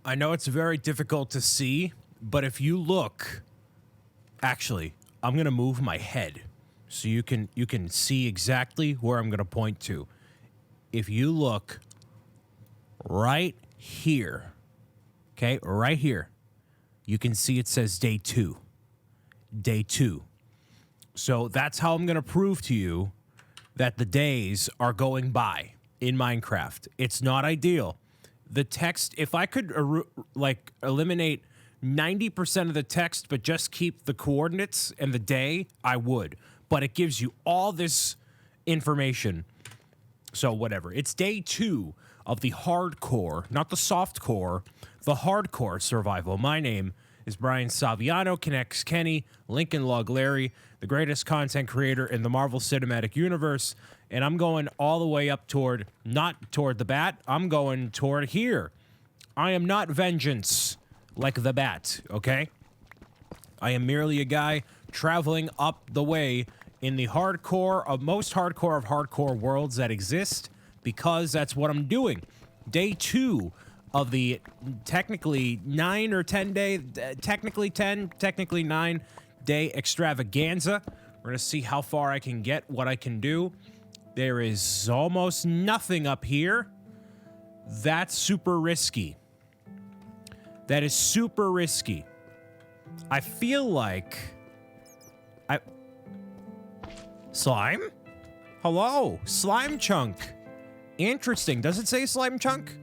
I know it's very difficult to see, but if you look, actually, I'm going to move my head so you can see exactly where I'm going to point to. If you look right here, okay, right here, you can see it says day 2. Day 2. So that's how I'm going to prove to you that the days are going by in Minecraft. It's not ideal. The text, if I could eliminate 90% of the text but just keep the coordinates and the day, I would. But it gives you all this information. So whatever. It's day 2 of the hardcore, not the softcore, the hardcore survival. My name is Brian Saviano, Connects Kenny, Lincoln Log Larry, the greatest content creator in the Marvel Cinematic Universe. And I'm going all the way up toward, not toward the bat, I'm going toward here. I am not vengeance like the bat, okay? I am merely a guy traveling up the way in the hardcore of most hardcore of hardcore worlds that exist, because that's what I'm doing. Day 2 of the technically 9 or 10 day, technically 10, technically 9 day extravaganza. We're gonna see how far I can get, what I can do. There is almost nothing up here. That's super risky. That is super risky. I feel like slime? Hello, slime chunk. Interesting. Does it say slime chunk?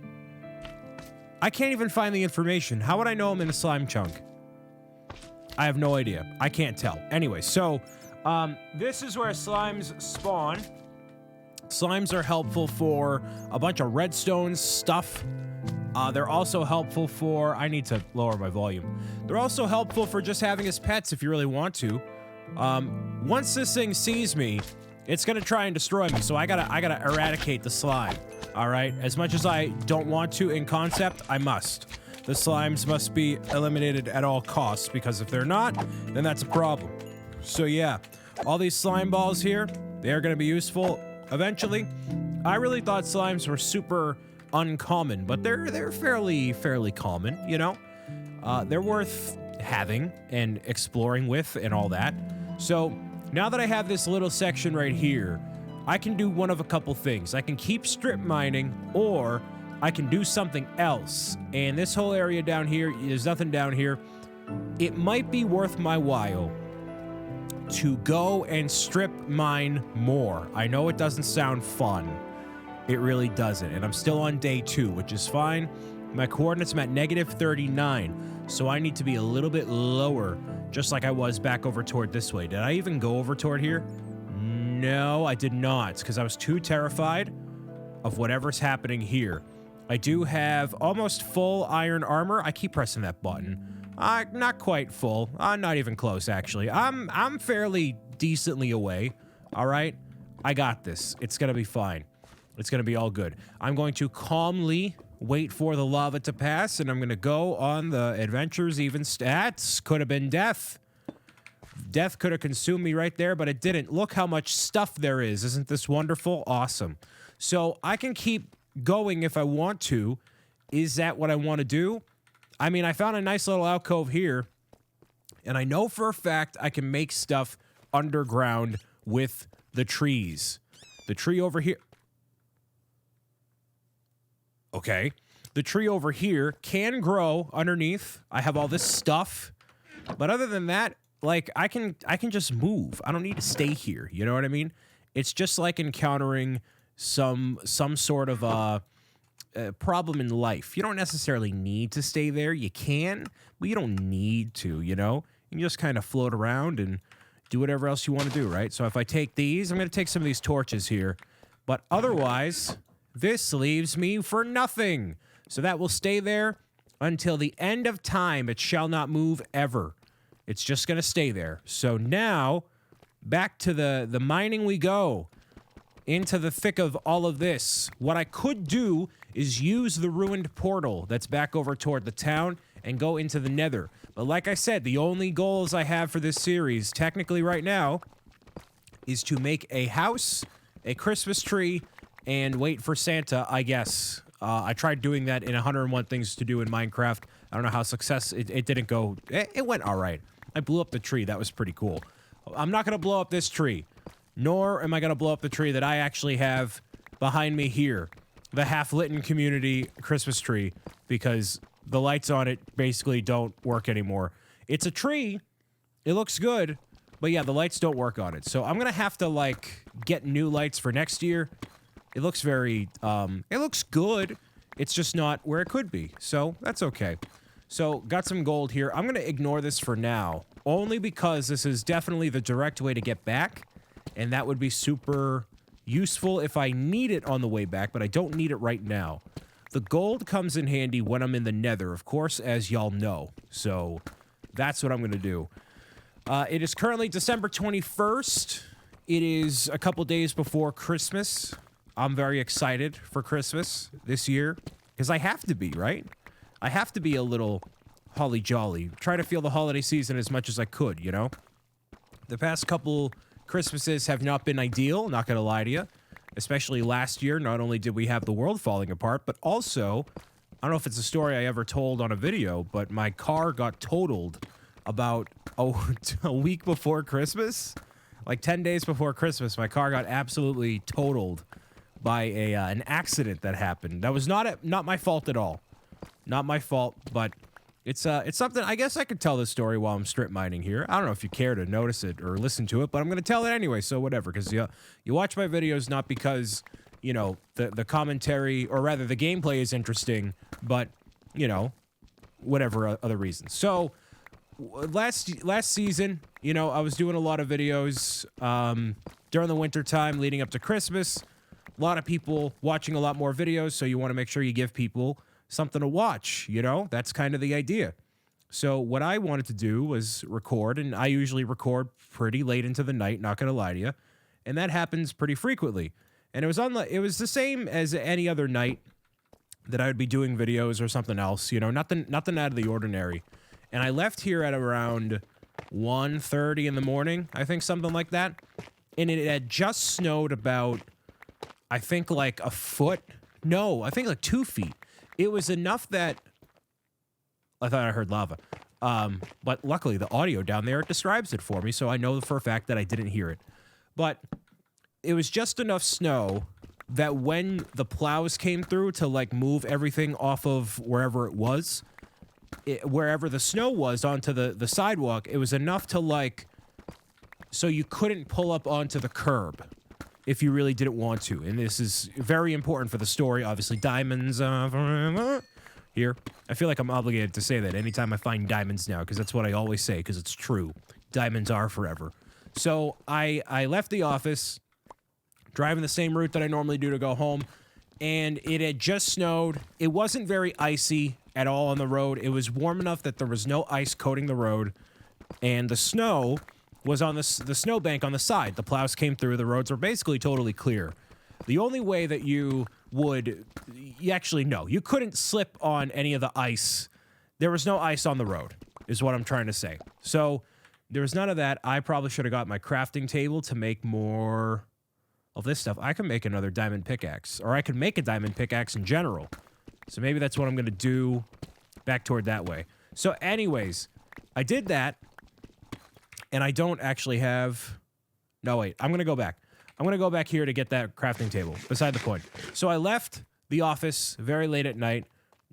I can't even find the information. How would I know I'm in a slime chunk? I have no idea. I can't tell. Anyway, so this is where slimes spawn. Slimes are helpful for a bunch of redstone stuff. They're also helpful for... I need to lower my volume. They're also helpful for just having as pets if you really want to. Once this thing sees me, it's gonna try and destroy me, so I gotta eradicate the slime. All right? As much as I don't want to in concept, I must. The slimes must be eliminated at all costs, because if they're not, then that's a problem. So yeah, all these slime balls here, they're gonna be useful eventually. I really thought slimes were super uncommon, but they're fairly common, you know? They're worth having and exploring with and all that. So now that I have this little section right here, I can do one of a couple things. I can keep strip mining, or I can do something else. And this whole area down here, there's nothing down here. It might be worth my while to go and strip mine more. I know it doesn't sound fun. It really doesn't. And I'm still on day 2, which is fine. My coordinates, I'm at -39. So I need to be a little bit lower, just like I was back over toward this way. Did I even go over toward here? No, I did not, because I was too terrified of whatever's happening here. I do have almost full iron armor. I keep pressing that button. Not quite full. Not even close, actually. I'm fairly decently away. All right? I got this. It's gonna be fine. It's gonna be all good. I'm going to calmly wait for the lava to pass, and I'm gonna go on the adventures. Even stats could have been death. Death could have consumed me right there, but it didn't. Look how much stuff there is. Isn't this wonderful? Awesome. So I can keep going if I want to. Is that what I want to do? I mean, I found a nice little alcove here, and I know for a fact I can make stuff underground with the trees. The tree over here... Okay. The tree over here can grow underneath. I have all this stuff. But other than that, like, I can just move. I don't need to stay here. You know what I mean? It's just like encountering some sort of a problem in life. You don't necessarily need to stay there. You can, but you don't need to, you know? You can just kind of float around and do whatever else you want to do, right? So if I take these, I'm going to take some of these torches here. But otherwise, this leaves me for nothing. So that will stay there until the end of time. It shall not move ever. It's just going to stay there. So now, back to the mining we go. Into the thick of all of this. What I could do is use the ruined portal that's back over toward the town and go into the nether. But like I said, the only goals I have for this series, technically right now, is to make a house, a Christmas tree, and wait for Santa, I guess. I tried doing that in 101 Things to Do in Minecraft. I don't know how it didn't go. It went all right. I blew up the tree. That was pretty cool. I'm not going to blow up this tree, nor am I going to blow up the tree that I actually have behind me here, the Half-Litten Community Christmas tree, because the lights on it basically don't work anymore. It's a tree. It looks good, but yeah, the lights don't work on it. So I'm going to have to, like, get new lights for next year. It looks very, it looks good. It's just not where it could be. So that's okay. So got some gold here. I'm going to ignore this for now, only because this is definitely the direct way to get back. And that would be super useful if I need it on the way back, but I don't need it right now. The gold comes in handy when I'm in the nether, of course, as y'all know. So that's what I'm going to do. It is currently December 21st. It is a couple days before Christmas. I'm very excited for Christmas this year, because I have to be, right? I have to be a little holly jolly. Try to feel the holiday season as much as I could, you know? The past couple Christmases have not been ideal, not gonna lie to you. Especially last year, not only did we have the world falling apart, but also, I don't know if it's a story I ever told on a video, but my car got totaled about a week before Christmas. Like 10 days before Christmas, my car got absolutely totaled by an accident that happened. That was not my fault at all. Not my fault, but it's something. I guess I could tell this story while I'm strip mining here. I don't know if you care to notice it or listen to it, but I'm going to tell it anyway, so whatever, because you watch my videos not because, you know, the commentary, or rather the gameplay is interesting, but, you know, whatever other reasons. So, last season, you know, I was doing a lot of videos during the winter time leading up to Christmas. A lot of people watching a lot more videos, so you want to make sure you give people something to watch, you know? That's kind of the idea. So what I wanted to do was record, and I usually record pretty late into the night, not gonna lie to you, and that happens pretty frequently. And it was the same as any other night that I would be doing videos or something else, you know, nothing out of the ordinary. And I left here at around 1:30 in the morning, I think, something like that. And it had just snowed about, I think, like a foot. No, I think like 2 feet. It was enough that I thought I heard lava. But luckily, the audio down there describes it for me, so I know for a fact that I didn't hear it. But it was just enough snow that when the plows came through to, like, move everything off of wherever it was, wherever the snow was onto the sidewalk, it was enough to, like, so you couldn't pull up onto the curb if you really didn't want to. And this is very important for the story. Obviously, diamonds here. I feel like I'm obligated to say that anytime I find diamonds now, because that's what I always say, because it's true. Diamonds are forever. So I left the office, driving the same route that I normally do to go home, and it had just snowed. It wasn't very icy at all on the road. It was warm enough that there was no ice coating the road, and the snow was on the snowbank on the side. The plows came through. The roads were basically totally clear. The only way that you couldn't slip on any of the ice. There was no ice on the road, is what I'm trying to say. So there was none of that. I probably should have got my crafting table to make more of this stuff. I can make another diamond pickaxe, or I could make a diamond pickaxe in general. So maybe that's what I'm going to do back toward that way. So anyways, I did that. And I don't actually have... No, wait. I'm going to go back. I'm going to go back here to get that crafting table. Beside the point. So I left the office very late at night,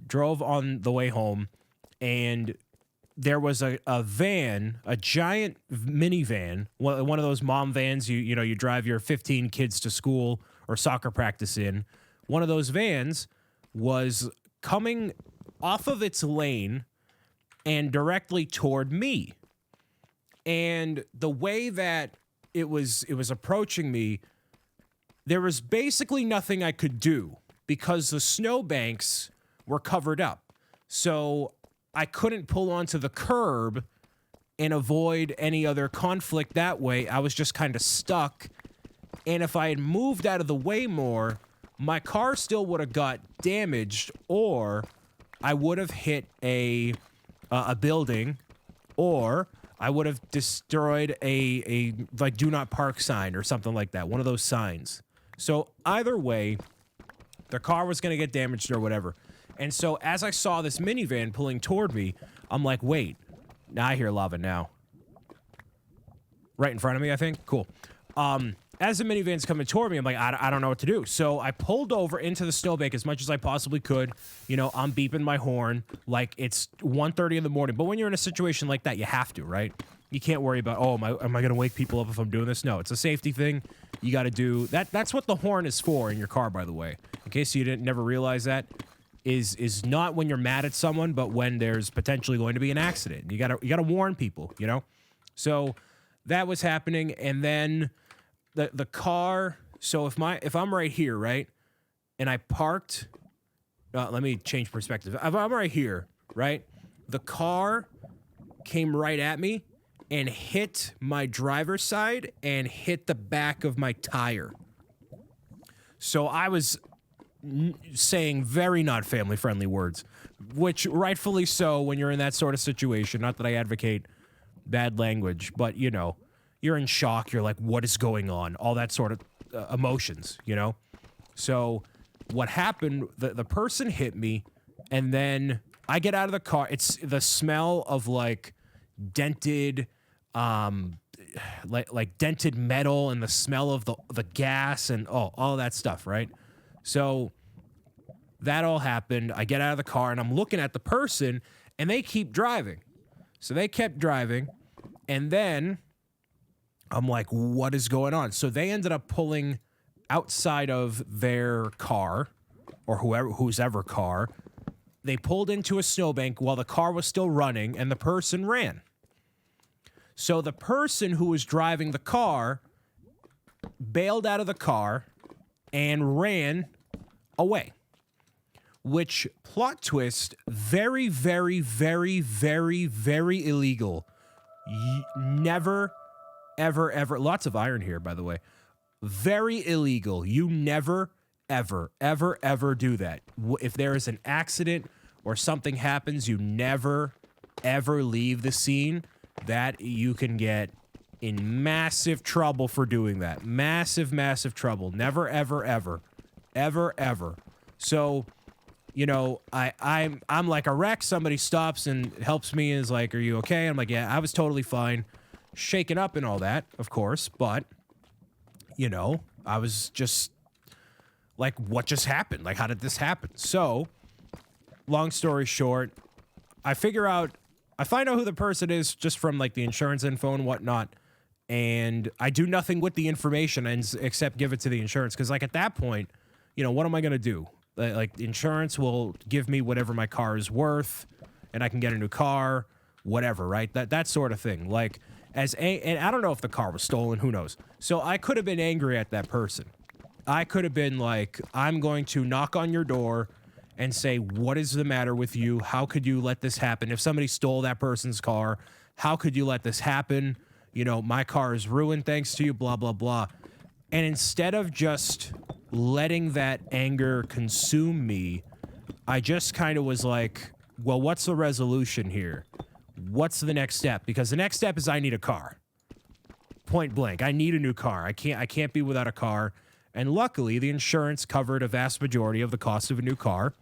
drove on the way home, and there was a van, a giant minivan, one of those mom vans you drive your 15 kids to school or soccer practice in. One of those vans was coming off of its lane and directly toward me. And the way that it was approaching me, there was basically nothing I could do because the snowbanks were covered up. So I couldn't pull onto the curb and avoid any other conflict that way. I was just kind of stuck. And if I had moved out of the way more, my car still would have got damaged, or I would have hit a building, or I would have destroyed a like do not park sign or something like that. One of those signs. So either way, Their car was going to get damaged or whatever. And so as I saw this minivan pulling toward me, I'm like, wait. Now I hear lava now. Right in front of me, I think. Cool. As the minivan's coming toward me, I'm like, I don't know what to do. So I pulled over into the snowbank as much as I possibly could. You know, I'm beeping my horn like it's 1:30 in the morning. But when you're in a situation like that, you have to, right? You can't worry about, oh, am I going to wake people up if I'm doing this? No, it's a safety thing. You got to do that. That's what the horn is for in your car, by the way. In case you never realize that, is not when you're mad at someone, but when there's potentially going to be an accident. You gotta warn people, you know? So that was happening, and then the car, so if I'm right here, right? And I parked, let me change perspective. If I'm right here, right? The car came right at me and hit my driver's side and hit the back of my tire. So I was saying very not family-friendly words, which rightfully so when you're in that sort of situation. Not that I advocate bad language, but, you know, you're in shock. You're like, what is going on? All that sort of emotions, you know? So what happened, the person hit me, and then I get out of the car. It's the smell of, like, dented, like dented metal, and the smell of the gas and all that stuff, right? So that all happened. I get out of the car, and I'm looking at the person, and they keep driving. So they kept driving, and then I'm like, what is going on? So they ended up pulling outside of their car, or whose ever car. They pulled into a snowbank while the car was still running, and the person ran. So the person who was driving the car bailed out of the car and ran away. Which, plot twist, very, very, very, very, very illegal. Never, ever, ever, lots of iron here, by the way. Very illegal. You never, ever, ever, ever do that. If there is an accident or something happens, you never, ever leave the scene. That you can get in massive trouble for doing that. Massive, massive trouble. Never, ever, ever. Ever, ever. So, you know, I'm like a wreck. Somebody stops and helps me and is like, are you okay? I'm like, yeah, I was totally fine. Shaken up and all that, of course. But, you know, I was just like, what just happened? Like, how did this happen? So, long story short, I find out who the person is just from, like, the insurance info and whatnot, and I do nothing with the information except give it to the insurance, because, like, at that point, you know, what am I going to do? Like, the insurance will give me whatever my car is worth, and I can get a new car, whatever, right? That sort of thing. Like, and I don't know if the car was stolen, who knows? So I could have been angry at that person. I could have been like, I'm going to knock on your door and say, what is the matter with you? How could you let this happen? If somebody stole that person's car, how could you let this happen? You know, my car is ruined thanks to you, blah, blah, blah. And instead of just letting that anger consume me, I just kind of was like, well, what's the resolution here? What's the next step? Because the next step is I need a car. Point blank. I need a new car. I can't be without a car. And luckily, the insurance covered a vast majority of the cost of a new car,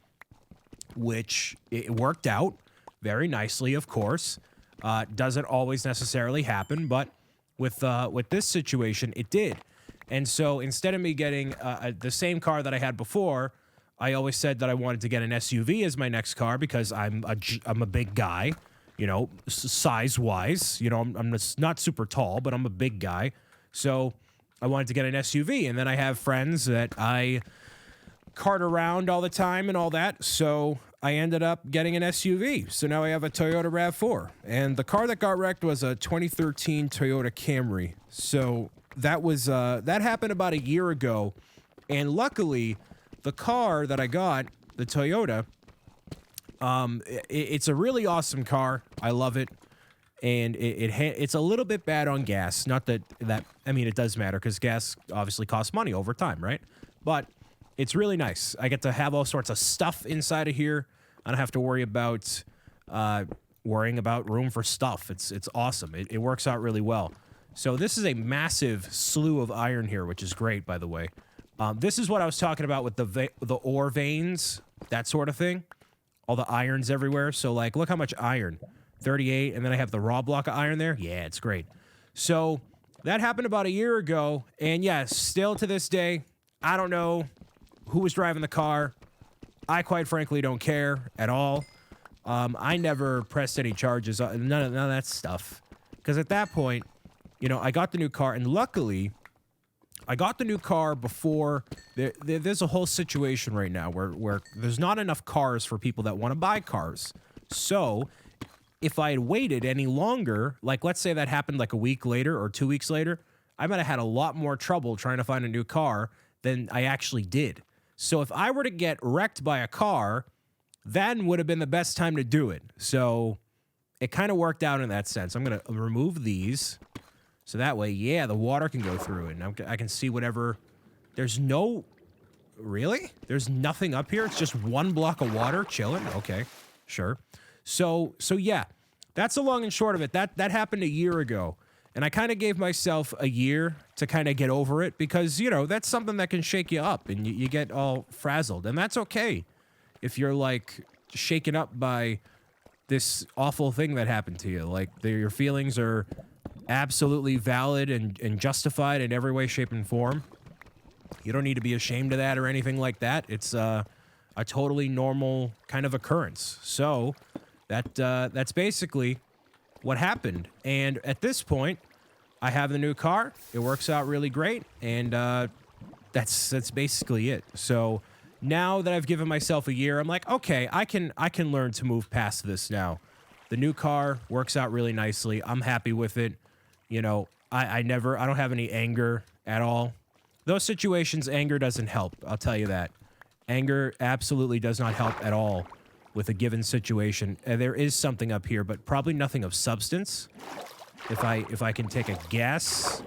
which it worked out very nicely, of course. Doesn't always necessarily happen, but with this situation, it did. And so instead of me getting the same car that I had before, I always said that I wanted to get an SUV as my next car because I'm a big guy, you know, size-wise. You know, I'm not super tall, but I'm a big guy. So I wanted to get an SUV, and then I have friends that I cart around all the time and all that, so I ended up getting an SUV. So now I have a Toyota RAV4, and the car that got wrecked was a 2013 Toyota Camry. So that was that happened about a year ago, and luckily, the car that I got, the Toyota, it's a really awesome car. I love it. And it's a little bit bad on gas. Not that I mean, it does matter because gas obviously costs money over time, right? But it's really nice. I get to have all sorts of stuff inside of here. I don't have to worry about worrying about room for stuff. It's awesome. It works out really well. So this is a massive slew of iron here, which is great, by the way. This is what I was talking about with the ore veins, that sort of thing. All the irons everywhere. So, like, look how much iron. 38, and then I have the raw block of iron there. Yeah, it's great. So, that happened about a year ago, and yes, still to this day, I don't know who was driving the car. I quite frankly don't care at all. I never pressed any charges, none of that stuff. Because at that point, you know, I got the new car, and luckily, I got the new car before there's a whole situation right now where there's not enough cars for people that want to buy cars. So, if I had waited any longer, like let's say that happened like a week later or 2 weeks later, I might have had a lot more trouble trying to find a new car than I actually did. So if I were to get wrecked by a car, then would have been the best time to do it. So it kind of worked out in that sense. I'm going to remove these. So that way, yeah, the water can go through it. And I can see whatever. There's no... Really? There's nothing up here? It's just one block of water chilling? Okay, sure. So yeah, that's the long and short of it. That happened a year ago. And I kind of gave myself a year to kind of get over it because, you know, that's something that can shake you up and you get all frazzled. And that's okay if you're, like, shaken up by this awful thing that happened to you. Like, your feelings are absolutely valid and justified in every way, shape, and form. You don't need to be ashamed of that or anything like that. It's a totally normal kind of occurrence. So that's basically what happened. And at this point, I have the new car. It works out really great, and that's basically it. So now that I've given myself a year, I'm like, okay, I can learn to move past this now. The new car works out really nicely. I'm happy with it. You know, I don't have any anger at all. Those situations, anger doesn't help. I'll tell you that. Anger absolutely does not help at all with a given situation. There is something up here, but probably nothing of substance. If I can take a guess.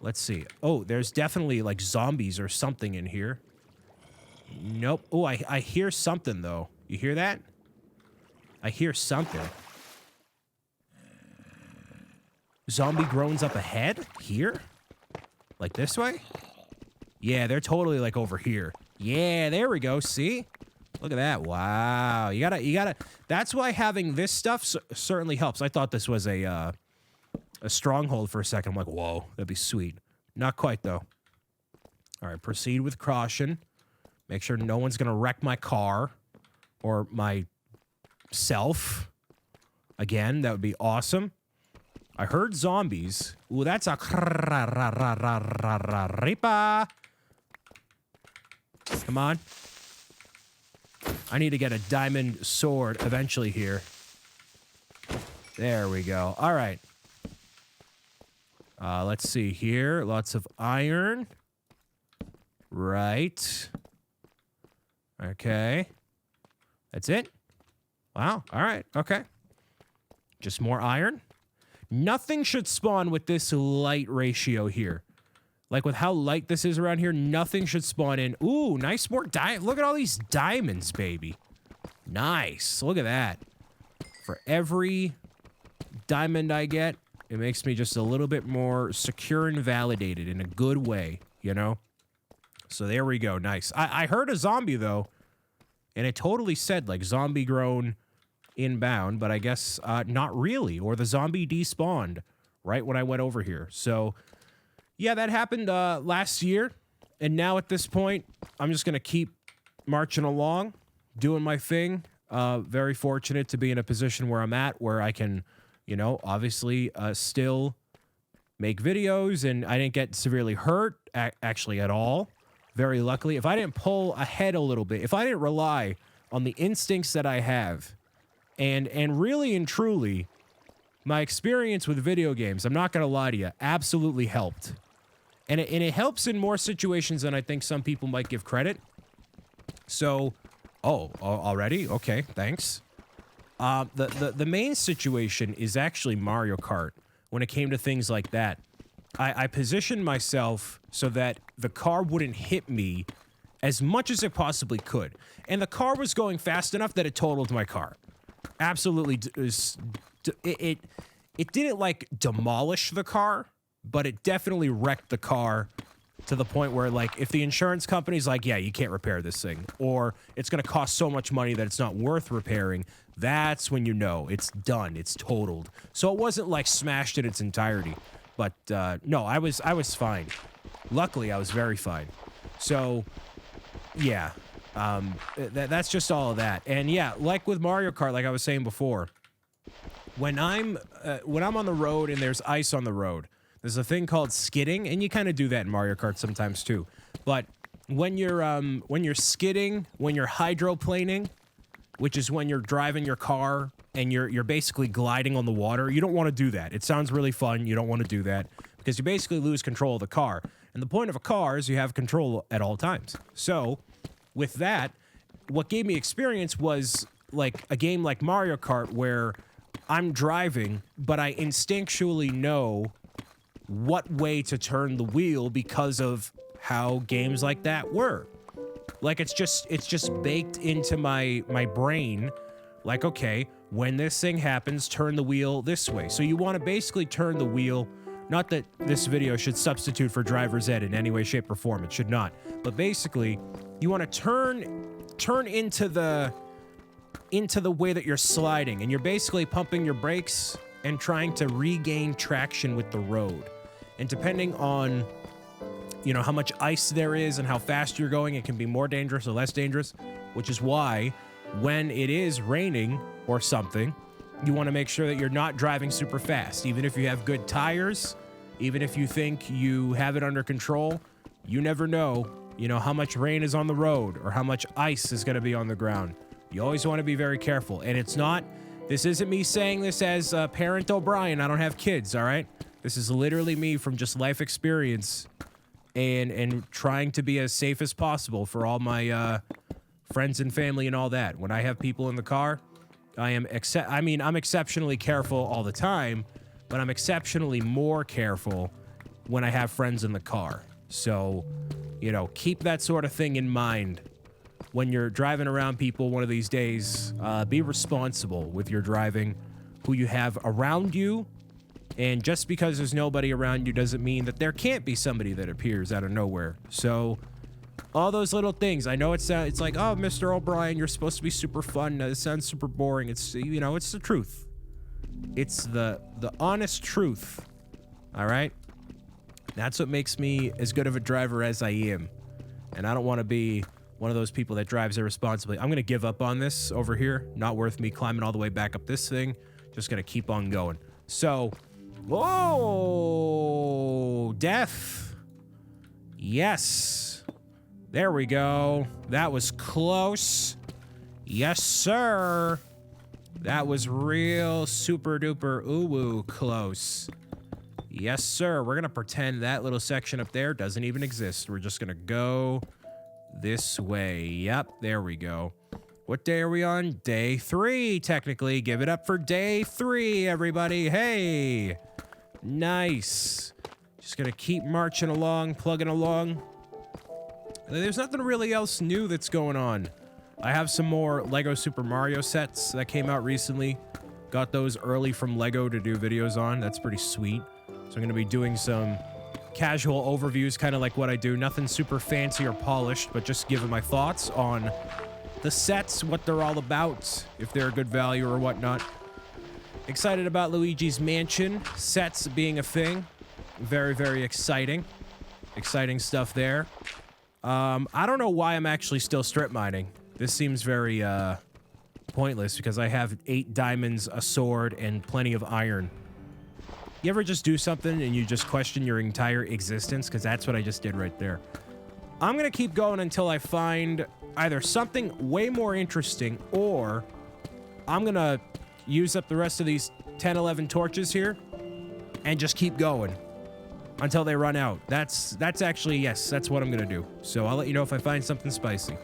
Let's see. Oh, there's definitely like zombies or something in here. Nope. Oh, I hear something though. You hear that? I hear something. Zombie groans up ahead? Here? Like this way? Yeah, they're totally like over here. Yeah, there we go. See? Look at that. Wow. You gotta, that's why having this stuff certainly helps. I thought this was a stronghold for a second. I'm like, whoa, that'd be sweet. Not quite though. All right, proceed with caution. Make sure no one's gonna wreck my car or myself. Again, that would be awesome. I heard zombies. Ooh, that's a Reaper. Come on. I need to get a diamond sword eventually here. There we go. All right. Let's see here. Lots of iron. Right. Okay. That's it? Wow. All right. Okay. Just more iron. Nothing should spawn with this light ratio here. Like with how light this is around here, nothing should spawn in. Ooh, nice more diamond. Look at all these diamonds, baby. Nice. Look at that. For every diamond I get, it makes me just a little bit more secure and validated in a good way, you know? So there we go. Nice. I heard a zombie, though, and it totally said, like, zombie grown inbound, but I guess not really, or the zombie despawned right when I went over here. So, yeah, that happened last year, and now at this point, I'm just going to keep marching along, doing my thing. Very fortunate to be in a position where I'm at, where I can, you know, obviously still make videos, and I didn't get severely hurt, actually, at all. Very luckily. If I didn't pull ahead a little bit, if I didn't rely on the instincts that I have, and really and truly, my experience with video games, I'm not going to lie to you, absolutely helped. And it helps in more situations than I think some people might give credit. So, already? Okay, thanks. The main situation is actually Mario Kart when it came to things like that. I positioned myself so that the car wouldn't hit me as much as it possibly could. And the car was going fast enough that it totaled my car. Absolutely. It didn't, like, demolish the car, but it definitely wrecked the car to the point where, like, if the insurance company's like, yeah, you can't repair this thing, or it's going to cost so much money that it's not worth repairing, that's when you know it's done, it's totaled. So it wasn't like smashed in its entirety. But no, I was fine. Luckily, I was very fine. So, yeah, that's just all of that. And yeah, like with Mario Kart, like I was saying before, when I'm on the road and there's ice on the road, there's a thing called skidding, and you kind of do that in Mario Kart sometimes too. But when you're skidding, when you're hydroplaning, which is when you're driving your car and you're basically gliding on the water, you don't want to do that. It sounds really fun. You don't want to do that because you basically lose control of the car. And the point of a car is you have control at all times. So with that, what gave me experience was like a game like Mario Kart where I'm driving, but I instinctually know what way to turn the wheel because of how games like that were. Like it's just baked into my brain. Like, okay, when this thing happens, turn the wheel this way. So you want to basically turn the wheel. Not that this video should substitute for driver's ed in any way, shape, or form. It should not. But basically, you want to turn into the way that you're sliding, and you're basically pumping your brakes and trying to regain traction with the road. And depending on, you know, how much ice there is and how fast you're going, it can be more dangerous or less dangerous, which is why when it is raining or something, you want to make sure that you're not driving super fast. Even if you have good tires, even if you think you have it under control, you never know, you know, how much rain is on the road or how much ice is going to be on the ground. You always want to be very careful. And this isn't me saying this as parent O'Brien. I don't have kids, all right? This is literally me from just life experience and trying to be as safe as possible for all my friends and family and all that. When I have people in the car, I'm exceptionally careful all the time, but I'm exceptionally more careful when I have friends in the car. So, you know, keep that sort of thing in mind when you're driving around people one of these days. Be responsible with your driving, who you have around you. And just because there's nobody around you doesn't mean that there can't be somebody that appears out of nowhere. So all those little things. I know it's like, oh, Mr. O'Brien, you're supposed to be super fun. It sounds super boring. It's, you know, it's the truth. It's the honest truth. All right? That's what makes me as good of a driver as I am. And I don't want to be one of those people that drives irresponsibly. I'm going to give up on this over here. Not worth me climbing all the way back up this thing. Just going to keep on going. So, whoa, death. Yes. There we go. That was close. Yes, sir. That was real super duper ooh close. Yes, sir. We're going to pretend that little section up there doesn't even exist. We're just going to go this way. Yep, there we go. What day are we on? Day 3, technically. Give it up for day 3, everybody. Hey. Nice. Just going to keep marching along, plugging along. There's nothing really else new that's going on. I have some more Lego Super Mario sets that came out recently. Got those early from Lego to do videos on. That's pretty sweet. So I'm going to be doing some casual overviews, kind of like what I do. Nothing super fancy or polished, but just giving my thoughts on the sets, what they're all about, if they're a good value or whatnot. Excited about Luigi's Mansion sets being a thing. Very, very exciting. Exciting stuff there. I don't know why I'm actually still strip mining. This seems very pointless because I have 8 diamonds, a sword, and plenty of iron. You ever just do something and you just question your entire existence? Because that's what I just did right there. I'm going to keep going until I find either something way more interesting, or I'm going to use up the rest of these 10, 11 torches here and just keep going until they run out. That's actually, yes, that's what I'm going to do. So I'll let you know if I find something spicy.